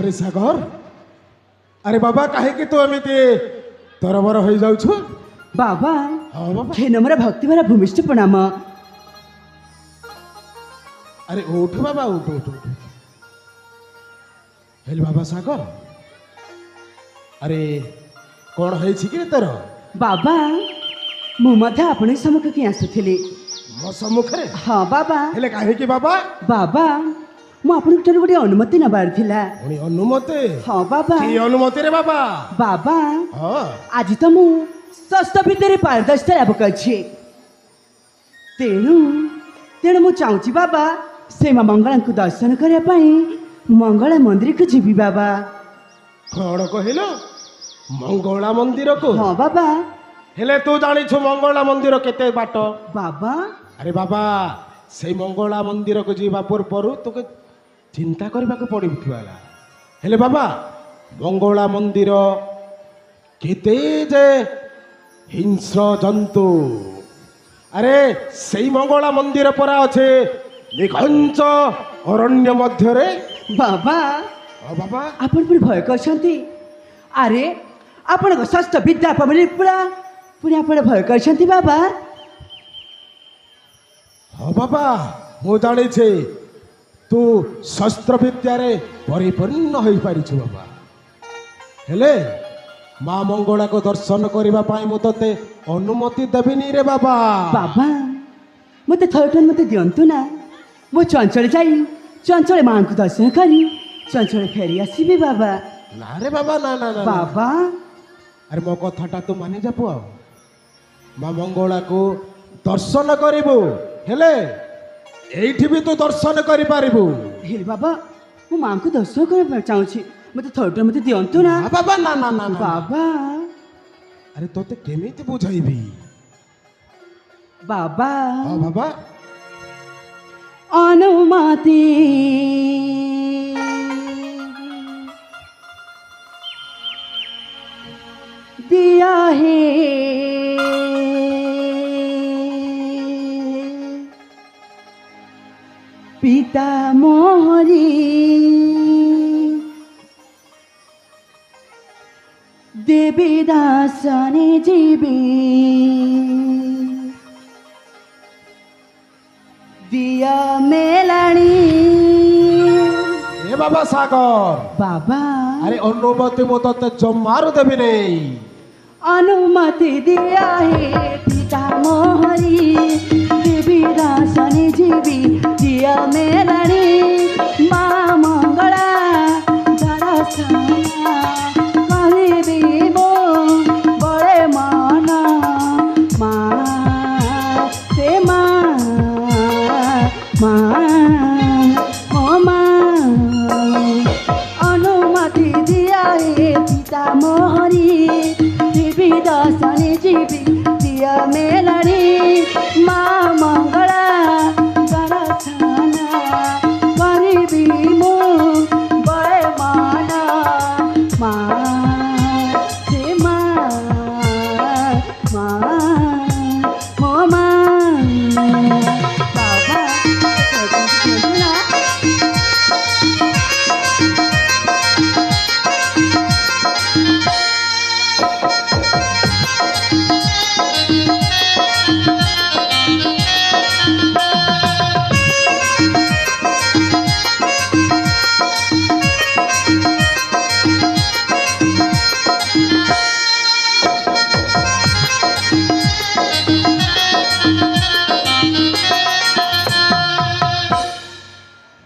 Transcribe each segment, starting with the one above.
अरे सागर अरे बाबा कहीं तू एमती तरबर हो जाऊ बाबा हाँ बाबा हे नम्र भक्ति भरा भूमिष्ठ प्रणाम। अरे उठ बाबा उठ उठ उठ हेल बाबा सागर अरे कौन है कि तोर बाबा मु मध्य आपण सम्मुख की आसुथिली मो सम्मुख रे हाँ बाबा हेले काहे कि बाबा बाबा मु आपण ठाରୁ गोटे अनुमति नबार थिला। पुणी अनुमति हाँ बाबा की अनुमति रे बाबा बाबा हाँ आज तो मु षष्ठ विद्यारे पारदर्शिता लाभ करछि तेणु तेणु मु चाहूँगी बाबा से माँ मंगला को दर्शन करने पाई मंगला मंदिर को जीवी बाबा। कौन कहल मंगला मंदिर को हाँ बाबा हेले तू जानिछु मंगला मंदिर केते बाट बाबा अरे बाबा से मंगला मंदिर को जीवा पूर्व तोके चिंता करबा को पड़ुला हेले बाबा मंगला मंदिर केते जे हिंस्र जंतु अरे से मंगला मंदिर परा अच्छे निघंच अरण्य मध्य रे बाबा बाबा आपण पुणी भय करछंती अरे आपण षष्ठ विद्या पमली पूरा पुणी आपण भय करछंती बाबा। हाँ बाबा मु जानी छे तू शस्त्र विद्या रे परिपूर्ण हो पारिछु बाबा हेले माँ मंगला को दर्शन करबा पाई मु तते अनुमति देबिनी रे बाबा। बाबा मते थरटन मते दियंतु ना मु चंचल जाई चंचल मां को दर्शन करी चंचल फेरी आसीबे बाबा। ना रे बाबा ना ना ना बाबा अरे मो कथाटा तू मानि जा पुआ माँ मंगला को दर्शन करिबु हेले एठी भी तू दर्शन करि पारिबु हे बाबा मु मां को दर्शन करे चाहूछी मते थरटन मते दियंतु ना बाबा ना ना ना बाबा। अरे तोते केमिति बुझाइबी बाबा हाँ बाबा अनुमति दिया है पिता मोहरी देवी दासने जीवी दिया मेलाणी ए बाबा सागर बाबा अरे अनुमति मो तते जमारू देबी नहीं अनुमति दिया है पिता मोहरी देवी दासने जीवी दिया मेलाणी माँ मंगला दर्शना करिबी मो बड़े मन माँ से माँ माँ ओ माँ अनुमति दिया है पिता मोहरी देवी दर्शनी जीवी दिया मेलाणी माँ मंगला दर्शना करिबी मो बड़े मन माँ से माँ माँ ओ माँ बाबा ना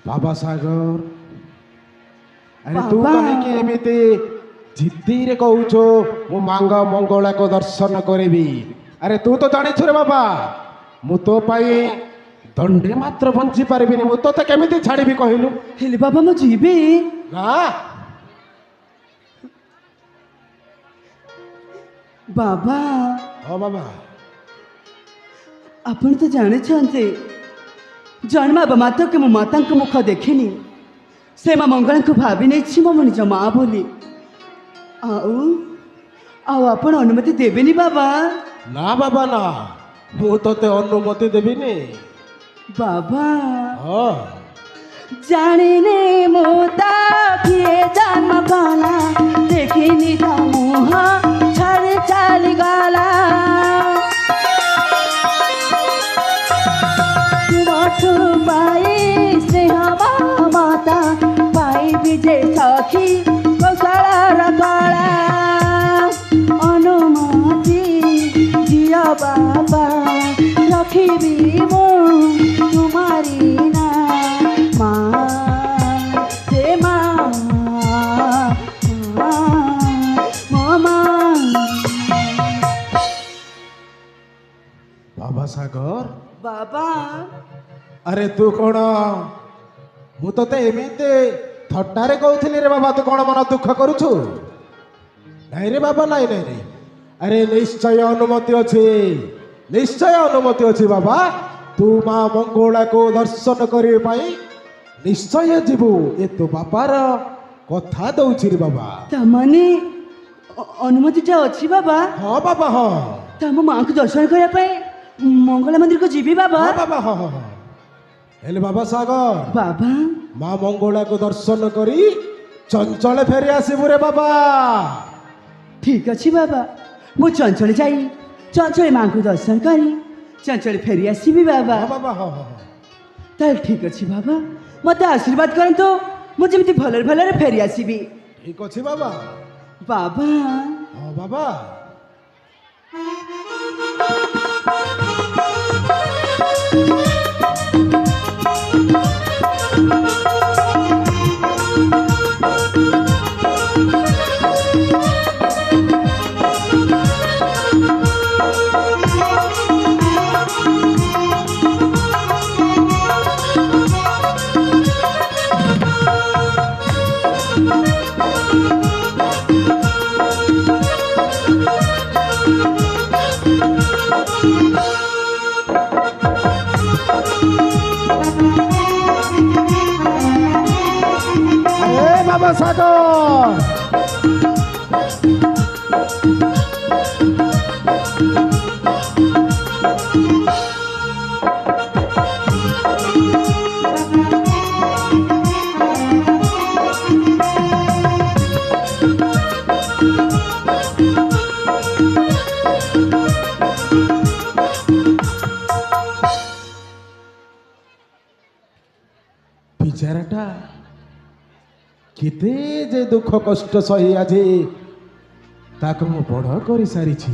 बाबा सागर अरे तू बाबा। कहे कि एमिति जिद्दी रे कहूछो मु मांग मंगला को दर्शन करेबी अरे तू तो जानिछु रे बाबा मु तो पाई दंडे मात्र बंची पारिबिनी मु तो केमिति छाड़ीबी कहलु हेले बाबा मु जीवी ना बाबा हाँ बाबा आपण तो जाने जन्मा मात्र के मो माता मुख देखिनी से माँ मंगला को भावी नहीं मो निज माँ बोली आपण अनुमति देवेनी बाबा ना बाबा ना मु तोते अनुमति देबिनी बाबा हाँ जाने ने मोता किए जाने যে সখী কৌশলার কলা অনুমতি দিও বাবা রখিবি মো তোমারি না মা হে মা মা বাবা সাগর বাবা আরে তু কোণ ମୁଁ ତତେ ଏମିତି ଥଟ୍ଟାରେ କହୁଥିଲି ରେ ବାବା ତୁ କ'ଣ ମନ ଦୁଃଖ କରୁଛୁ ନାଇଁ ରେ ବାବା ନାଇଁ ନାଇଁ ରେ ଆରେ ନିଶ୍ଚୟ ଅନୁମତି ଅଛି ନିଶ୍ଚୟ ଅନୁମତି ଅଛି ବାବା ତୁ ମା ମଙ୍ଗଳାକୁ ଦର୍ଶନ କରିବା ପାଇଁ ନିଶ୍ଚୟ ଯିବୁ ଏ ତୋ ବାପାର କଥା ଦଉଛି ରେ ବାବା ତାମାନେ ଅନୁମତିଟା ଅଛି ବାବା ହଁ ବାବା ହଁ ତମ ମାଙ୍କୁ ଦର୍ଶନ କରିବା ପାଇଁ ମଙ୍ଗଳା ମନ୍ଦିରକୁ ଯିବି ବାବା ହଁ ବାବା ହଁ ହଁ ହଁ ହେଲେ ବାବା ସାଗର ବାବା ମା ମଙ୍ଗଳାକୁ ଦର୍ଶନ କରି ଚଞ୍ଚଳ ଫେରି ଆସିବୁ ରେ ବାବା ଠିକ ଅଛି ବାବା ମୁଁ ଚଞ୍ଚଳ ଯାଇ ଚଞ୍ଚଳ ମାଙ୍କୁ ଦର୍ଶନ କରି ଚଞ୍ଚଳ ଫେରି ଆସିବି ବାବା ହଁ ବାବା ହଁ ହଁ ହଁ ତାହେଲେ ଠିକ ଅଛି ବାବା ମୋତେ ଆଶୀର୍ବାଦ କରନ୍ତୁ ମୁଁ ଯେମିତି ଭଲରେ ଭଲରେ ଫେରି ଆସିବି ଠିକ ଅଛି ବାବା ବାବା ହଁ ବାବା বাবা সাগর ବିଚାରାଟା କେତେ ଯେ ଦୁଃଖ କଷ୍ଟ ସହି ଆଜି ତାକୁ ମୁଁ ବଡ଼ କରିସାରିଛି